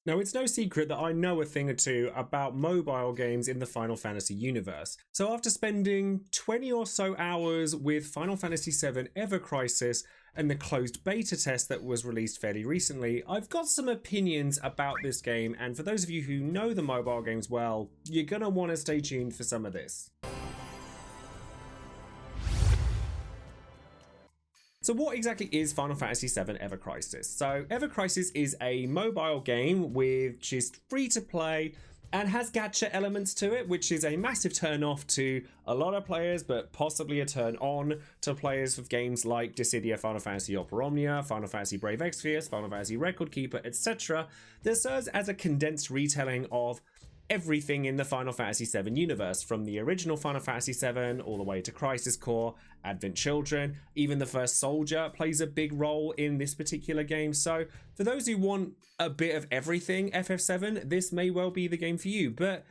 Now, it's no secret that I know a thing or two about mobile games in the Final Fantasy universe. So after spending 20 or so hours with Final Fantasy VII Ever Crisis and the closed beta test that was released fairly recently, I've got some opinions about this game, and for those of you who know the mobile games well, you're gonna want to stay tuned for some of this. So what exactly is Final Fantasy VII Ever Crisis? So Ever Crisis is a mobile game which is free to play and has gacha elements to it, which is a massive turn off to a lot of players, but possibly a turn on to players of games like Dissidia, Final Fantasy Opera Omnia, Final Fantasy Brave Exvius, Final Fantasy Record Keeper, etc. That serves as a condensed retelling of everything in the Final Fantasy VII universe, from the original Final Fantasy VII all the way to Crisis Core, Advent Children, even the first Soldier plays a big role in this particular game. So for those who want a bit of everything FF7, this may well be the game for you. But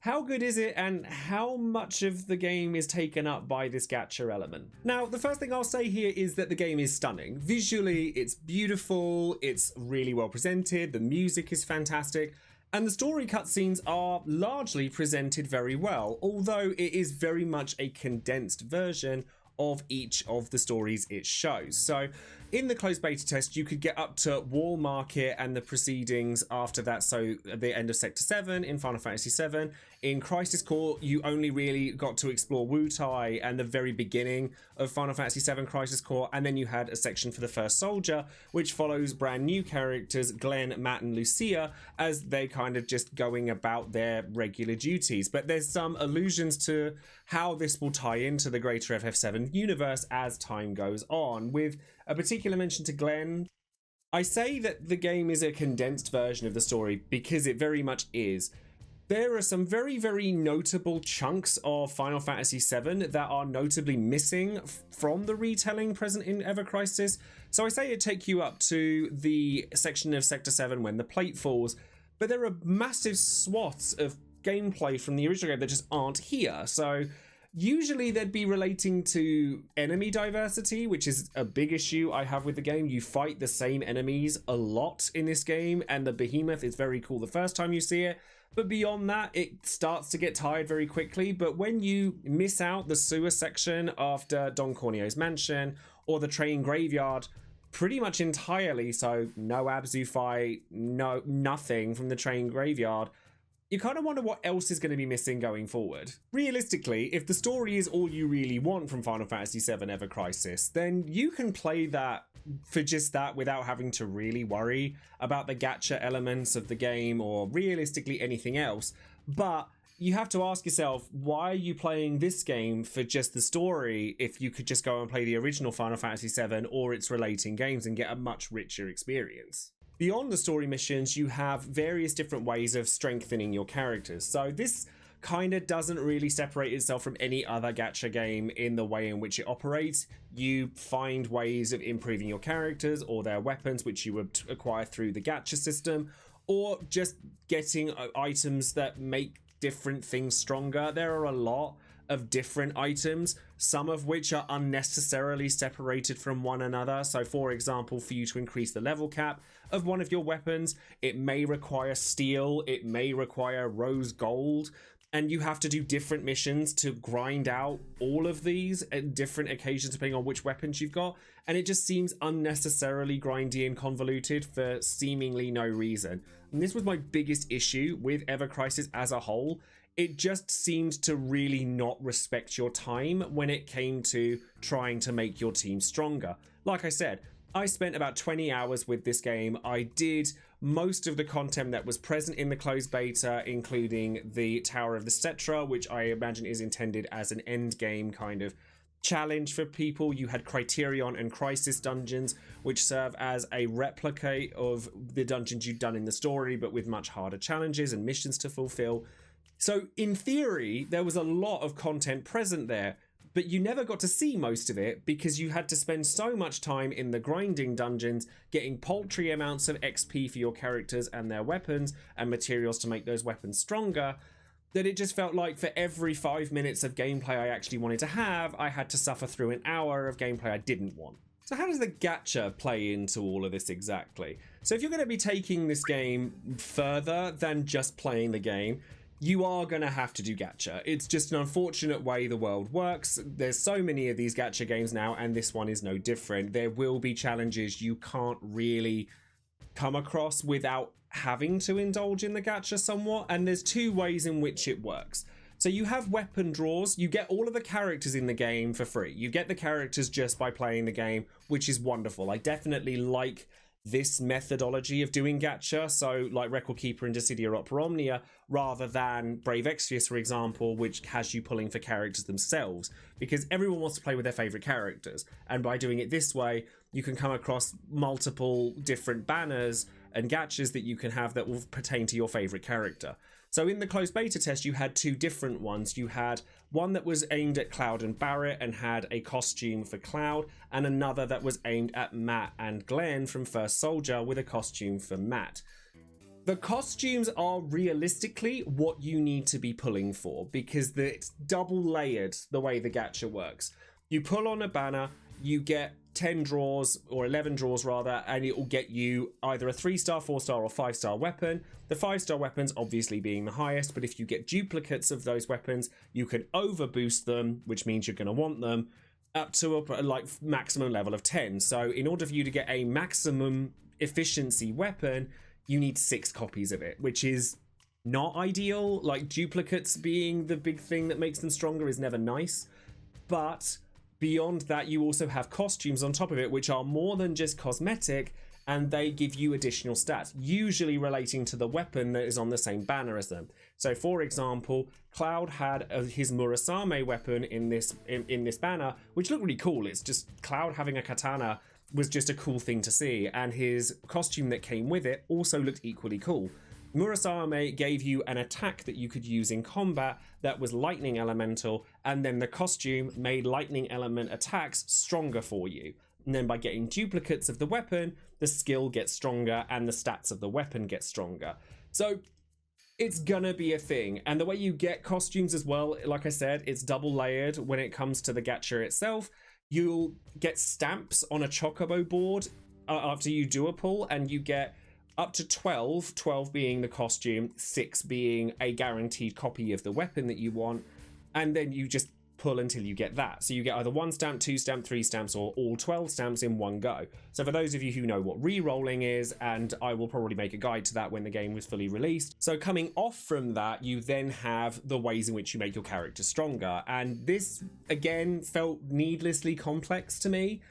how good is it, and how much of the game is taken up by this gacha element? Now, the first thing I'll say here is that the game is stunning. Visually, it's beautiful, it's really well presented, the music is fantastic, and the story cutscenes are largely presented very well, although it is very much a condensed version of each of the stories it shows. So in the closed beta test, you could get up to Wall Market and the proceedings after that, so at the end of Sector 7 in Final Fantasy VII. In Crisis Core, you only really got to explore Wutai and the very beginning of Final Fantasy VII Crisis Core, and then you had a section for the first Soldier, which follows brand new characters, Glenn, Matt, and Lucia, as they kind of just going about their regular duties. But there's some allusions to how this will tie into the greater FF7 universe as time goes on, with a particular mention to Glenn. I say that the game is a condensed version of the story because it very much is. There are some very, very notable chunks of Final Fantasy VII that are notably missing from the retelling present in Ever Crisis. So I say it'd take you up to the section of Sector 7 when the plate falls, but there are massive swaths of gameplay from the original game that just aren't here. So usually they'd be relating to enemy diversity, which is a big issue I have with the game. You fight the same enemies a lot in this game, and the behemoth is very cool the first time you see it. But beyond that, it starts to get tired very quickly. But when you miss out the sewer section after Don Corneo's mansion, or the train graveyard pretty much entirely, so no Abzu fight, nothing from the train graveyard, you kind of wonder what else is going to be missing going forward. Realistically, if the story is all you really want from Final Fantasy VII Ever Crisis, then you can play that for just that without having to really worry about the gacha elements of the game or realistically anything else. But you have to ask yourself, why are you playing this game for just the story if you could just go and play the original Final Fantasy VII or its relating games and get a much richer experience? Beyond the story missions, you have various different ways of strengthening your characters. So this kind of doesn't really separate itself from any other gacha game in the way in which it operates. You find ways of improving your characters or their weapons, which you would acquire through the gacha system, or just getting items that make different things stronger. There are a lot of different items, some of which are unnecessarily separated from one another. So for example, for you to increase the level cap of one of your weapons, it may require steel, it may require rose gold, and you have to do different missions to grind out all of these at different occasions depending on which weapons you've got, and it just seems unnecessarily grindy and convoluted for seemingly no reason. And this was my biggest issue with Ever Crisis as a whole. It just seemed to really not respect your time when it came to trying to make your team stronger. Like I said, I spent about 20 hours with this game. I did most of the content that was present in the closed beta, including the Tower of the Cetra, which I imagine is intended as an end game kind of challenge for people. You had Criterion and Crisis dungeons, which serve as a replicate of the dungeons you'd done in the story, but with much harder challenges and missions to fulfill. So in theory, there was a lot of content present there, but you never got to see most of it because you had to spend so much time in the grinding dungeons, getting paltry amounts of XP for your characters and their weapons and materials to make those weapons stronger, that it just felt like for every 5 minutes of gameplay I actually wanted to have, I had to suffer through an hour of gameplay I didn't want. So how does the gacha play into all of this exactly? So if you're going to be taking this game further than just playing the game, you are going to have to do gacha. It's just an unfortunate way the world works. There's so many of these gacha games now, and this one is no different. There will be challenges you can't really come across without having to indulge in the gacha somewhat, and there's two ways in which it works. So you have weapon draws. You get all of the characters in the game for free. You get the characters just by playing the game, which is wonderful. I definitely like this methodology of doing gacha, so like Record Keeper and Dissidia Opera Omnia, rather than Brave Exvius, for example, which has you pulling for characters themselves, because everyone wants to play with their favorite characters, and by doing it this way, you can come across multiple different banners and gachas that you can have that will pertain to your favorite character. So in the closed beta test, you had two different ones. You had one that was aimed at Cloud and Barret and had a costume for Cloud, and another that was aimed at Matt and Glenn from First Soldier with a costume for Matt. The costumes are realistically what you need to be pulling for, because it's double layered the way the gacha works. You pull on a banner, you get 10 draws, or 11 draws rather, and it will get you either a 3-star, 4-star or 5-star weapon. The 5-star weapons obviously being the highest, but if you get duplicates of those weapons, you can overboost them, which means you're going to want them, up to a like maximum level of 10. So in order for you to get a maximum efficiency weapon, you need 6 copies of it, which is not ideal. Like, duplicates being the big thing that makes them stronger is never nice, but beyond that, you also have costumes on top of it, which are more than just cosmetic, and they give you additional stats, usually relating to the weapon that is on the same banner as them. So, for example, Cloud had his Murasame weapon in this banner, which looked really cool. It's just Cloud having a katana was just a cool thing to see, and his costume that came with it also looked equally cool. Murasame gave you an attack that you could use in combat that was lightning elemental, and then the costume made lightning element attacks stronger for you. And then by getting duplicates of the weapon, the skill gets stronger and the stats of the weapon get stronger. So it's gonna be a thing. And the way you get costumes as well, like I said, it's double layered when it comes to the gacha itself. You'll get stamps on a chocobo board after you do a pull, and you get up to 12 being the costume, 6 being a guaranteed copy of the weapon that you want, and then you just pull until you get that. So you get either 1 stamp, 2 stamp, 3 stamps, or all 12 stamps in one go. So for those of you who know what re-rolling is, and I will probably make a guide to that when the game was fully released. So coming off from that, you then have the ways in which you make your character stronger, and this again felt needlessly complex to me.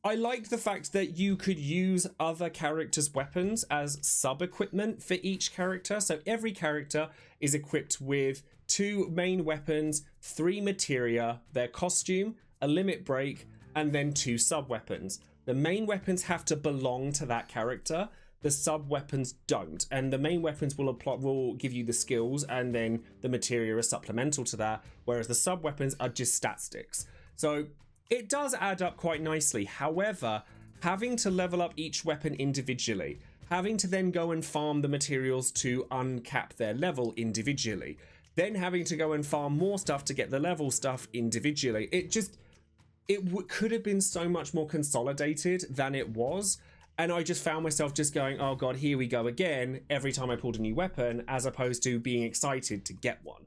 I liked the fact that you could use other characters' weapons as sub-equipment for each character. So every character is equipped with 2 main weapons, 3 materia, their costume, a limit break, and then 2 sub-weapons. The main weapons have to belong to that character. The sub-weapons don't. And the main weapons will give you the skills, and then the materia is supplemental to that, whereas the sub-weapons are just stat sticks. So it does add up quite nicely. However, having to level up each weapon individually, having to then go and farm the materials to uncap their level individually, then having to go and farm more stuff to get the level stuff individually, it could have been so much more consolidated than it was. And I just found myself just going, oh god, here we go again, every time I pulled a new weapon, as opposed to being excited to get one.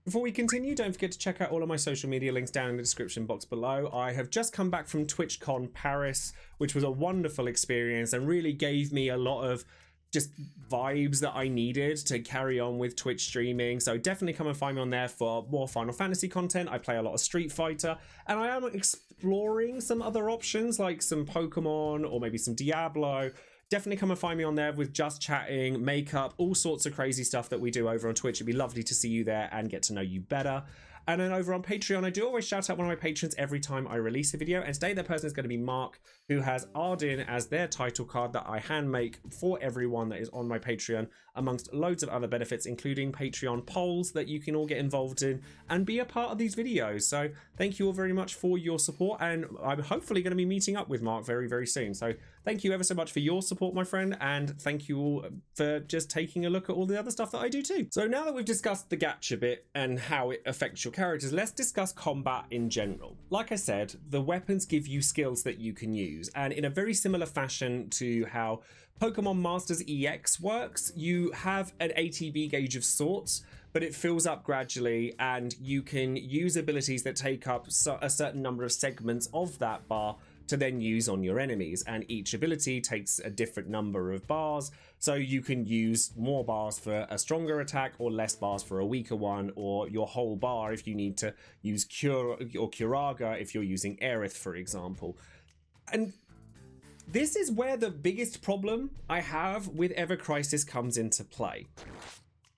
Before we continue, don't forget to check out all of my social media links down in the description box below. I have just come back from TwitchCon Paris, which was a wonderful experience and really gave me a lot of just vibes that I needed to carry on with Twitch streaming. So definitely come and find me on there for more Final Fantasy content. I play a lot of Street Fighter, and I am exploring some other options like some Pokemon or maybe some Diablo. Definitely come and find me on there with just chatting, makeup, all sorts of crazy stuff that we do over on Twitch. It'd be lovely to see you there and get to know you better. And then over on Patreon, I do always shout out one of my patrons every time I release a video. And today that person is going to be Mark, who has Arden as their title card that I hand make for everyone that is on my Patreon, amongst loads of other benefits, including Patreon polls that you can all get involved in and be a part of these videos. So thank you all very much for your support, and I'm hopefully going to be meeting up with Mark very, very soon. So thank you ever so much for your support, my friend, and thank you all for just taking a look at all the other stuff that I do too. So now that we've discussed the gacha bit and how it affects your characters, let's discuss combat in general. Like I said, the weapons give you skills that you can use, and in a very similar fashion to how Pokemon Masters EX works, you have an ATB gauge of sorts, but it fills up gradually, and you can use abilities that take up a certain number of segments of that bar to then use on your enemies, and each ability takes a different number of bars, so you can use more bars for a stronger attack or less bars for a weaker one, or your whole bar if you need to use Cure or Curaga if you're using Aerith, for example. And this is where the biggest problem I have with Ever Crisis comes into play.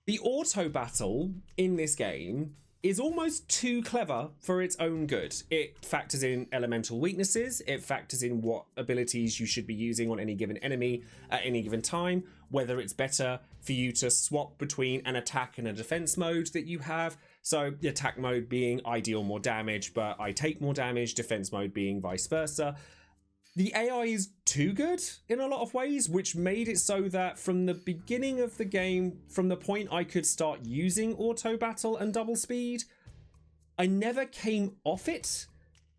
The auto battle in this game is almost too clever for its own good. It factors in elemental weaknesses, it factors in what abilities you should be using on any given enemy at any given time, whether it's better for you to swap between an attack and a defense mode that you have. So the attack mode being I deal more damage, but I take more damage, defense mode being vice versa. The AI is too good in a lot of ways, which made it so that from the beginning of the game, from the point I could start using auto battle and double speed, I never came off it,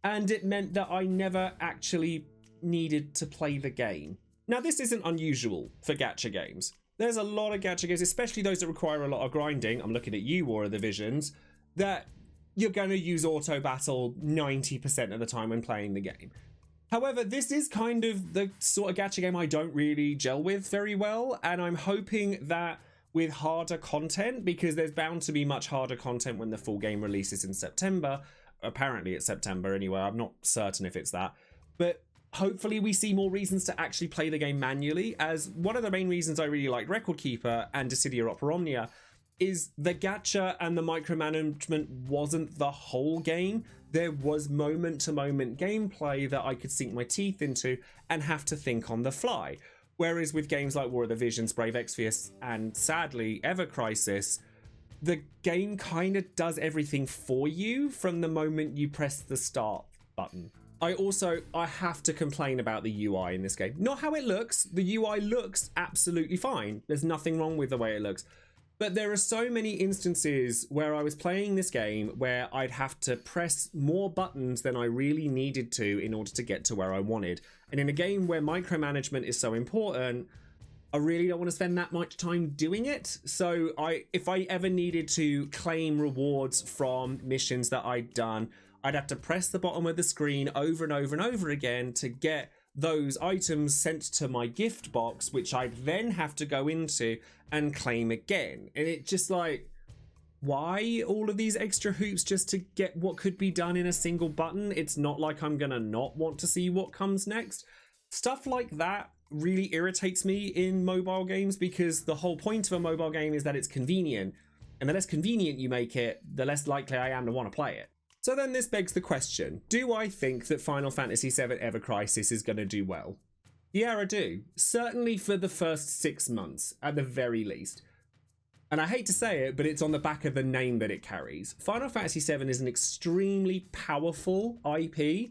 and it meant that I never actually needed to play the game. Now, this isn't unusual for gacha games. There's a lot of gacha games, especially those that require a lot of grinding. I'm looking at you, War of the Visions, that you're going to use auto battle 90% of the time when playing the game. However, this is kind of the sort of gacha game I don't really gel with very well, and I'm hoping that with harder content, because there's bound to be much harder content when the full game releases in September. Apparently it's September anyway, I'm not certain if it's that. But hopefully we see more reasons to actually play the game manually, as one of the main reasons I really like Record Keeper and Dissidia Opera Omnia is the gacha and the micromanagement wasn't the whole game. There was moment-to-moment gameplay that I could sink my teeth into and have to think on the fly. Whereas with games like War of the Visions, Brave Exvius, and sadly, Ever Crisis, the game kind of does everything for you from the moment you press the start button. I have to complain about the UI in this game. Not how it looks. The UI looks absolutely fine. There's nothing wrong with the way it looks. But there are so many instances where I was playing this game where I'd have to press more buttons than I really needed to in order to get to where I wanted. And in a game where micromanagement is so important, I really don't want to spend that much time doing it. So if I ever needed to claim rewards from missions that I'd done, I'd have to press the bottom of the screen over and over and over again to get those items sent to my gift box, which I'd then have to go into and claim again. And it just like, why all of these extra hoops just to get what could be done in a single button? It's not like I'm gonna not want to see what comes next. Stuff like that really irritates me in mobile games, because the whole point of a mobile game is that it's convenient, and the less convenient you make it, the less likely I am to want to play it. So then this begs the question, do I think that Final Fantasy VII Ever Crisis is going to do well? Yeah, I do. Certainly for the first 6 months, at the very least. And I hate to say it, but it's on the back of the name that it carries. Final Fantasy VII is an extremely powerful IP,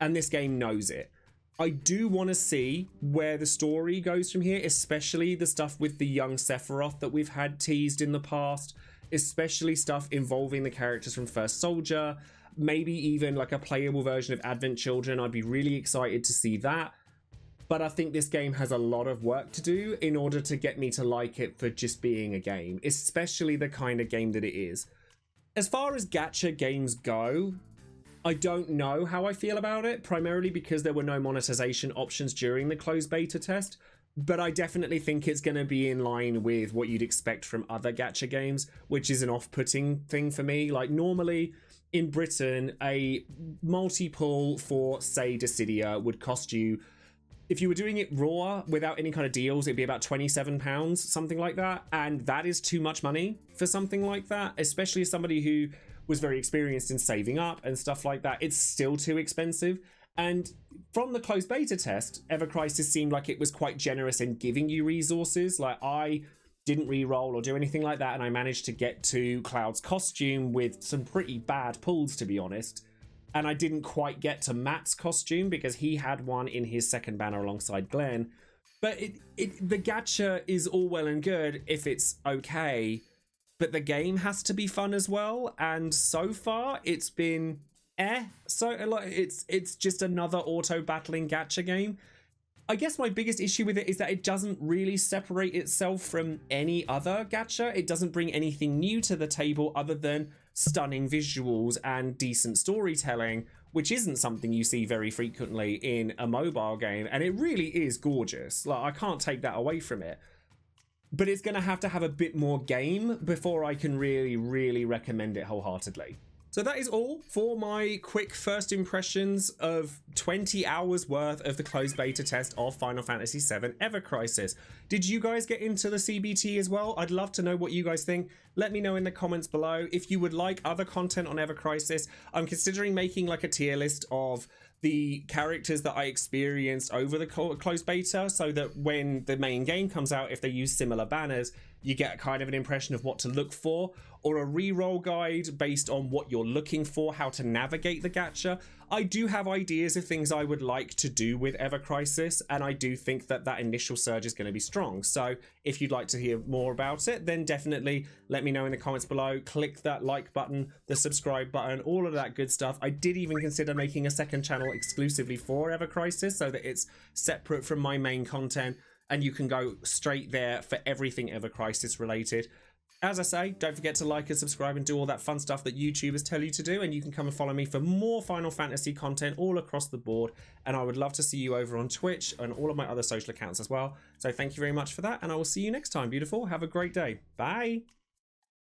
and this game knows it. I do want to see where the story goes from here, especially the stuff with the young Sephiroth that we've had teased in the past, especially stuff involving the characters from First Soldier, maybe even like a playable version of Advent Children. I'd be really excited to see that. But I think this game has a lot of work to do in order to get me to like it for just being a game, especially the kind of game that it is. As far as gacha games go, I don't know how I feel about it, primarily because there were no monetization options during the closed beta test, but I definitely think it's going to be in line with what you'd expect from other gacha games, which is an off-putting thing for me. Like normally in Britain, a multi-pull for, say, Dissidia would cost you, if you were doing it raw without any kind of deals, it'd be about £27, something like that. And that is too much money for something like that, especially as somebody who was very experienced in saving up and stuff like that. It's still too expensive. And from the closed beta test, Ever Crisis seemed like it was quite generous in giving you resources. Like I didn't re-roll or do anything like that, and I managed to get to Cloud's costume with some pretty bad pulls, to be honest. And I didn't quite get to Matt's costume because he had one in his second banner alongside Glenn. But the gacha is all well and good if it's okay, but the game has to be fun as well. And so far, it's been so like it's just another auto battling gacha game. I guess my biggest issue with it is that it doesn't really separate itself from any other gacha. It doesn't bring anything new to the table other than stunning visuals and decent storytelling, which isn't something you see very frequently in a mobile game. And it really is gorgeous. Like, I can't take that away from it. But it's going to have a bit more game before I can really recommend it wholeheartedly. So that is all for my quick first impressions of 20 hours worth of the closed beta test of Final Fantasy VII Ever Crisis. Did you guys get into the CBT as well? I'd love to know what you guys think. Let me know in the comments below. If you would like other content on Ever Crisis, I'm considering making like a tier list of the characters that I experienced over the closed beta, so that when the main game comes out, if they use similar banners, you get kind of an impression of what to look for, or a reroll guide based on what you're looking for, how to navigate the gacha. I do have ideas of things I would like to do with Ever Crisis, and I do think that that initial surge is going to be strong. So if you'd like to hear more about it, then definitely let me know in the comments below. Click that like button, the subscribe button, all of that good stuff. I did even consider making a second channel exclusively for Ever Crisis so that it's separate from my main content, and you can go straight there for everything Ever Crisis related. As I say, don't forget to like and subscribe and do all that fun stuff that YouTubers tell you to do, and you can come and follow me for more Final Fantasy content all across the board, and I would love to see you over on Twitch and all of my other social accounts as well. So thank you very much for that, and I will see you next time, beautiful. Have a great day. Bye.